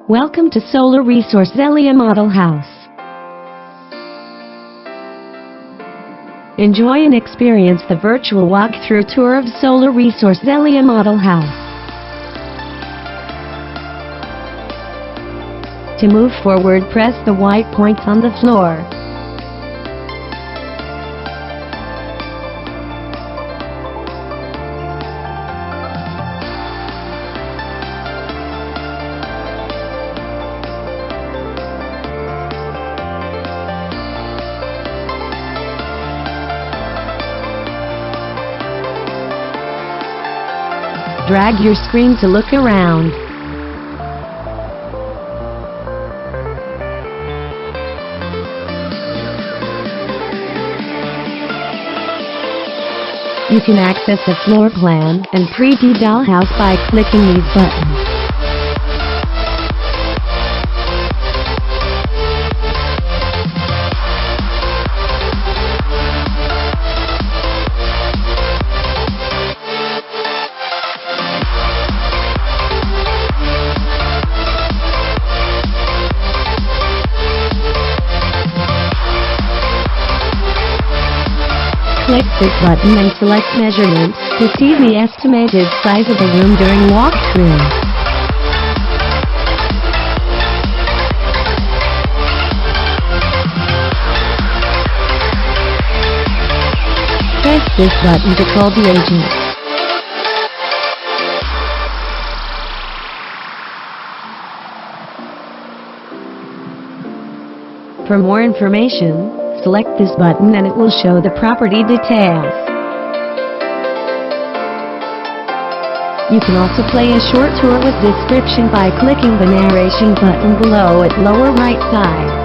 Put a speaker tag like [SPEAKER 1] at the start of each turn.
[SPEAKER 1] Welcome to Solar Resource Zelia Model House. Enjoy and experience the virtual walkthrough tour of Solar Resource Zelia Model House. To move forward, press the white points on the floor. Drag your screen to look around. You can access the floor plan and 3D dollhouse by clicking these buttons. Click this button and select Measurement to see the estimated size of the room during walkthrough. Press this button to call the agent. For more information, select this button and it will show the property details. You can also play a short tour with description by clicking the narration button below at lower right side.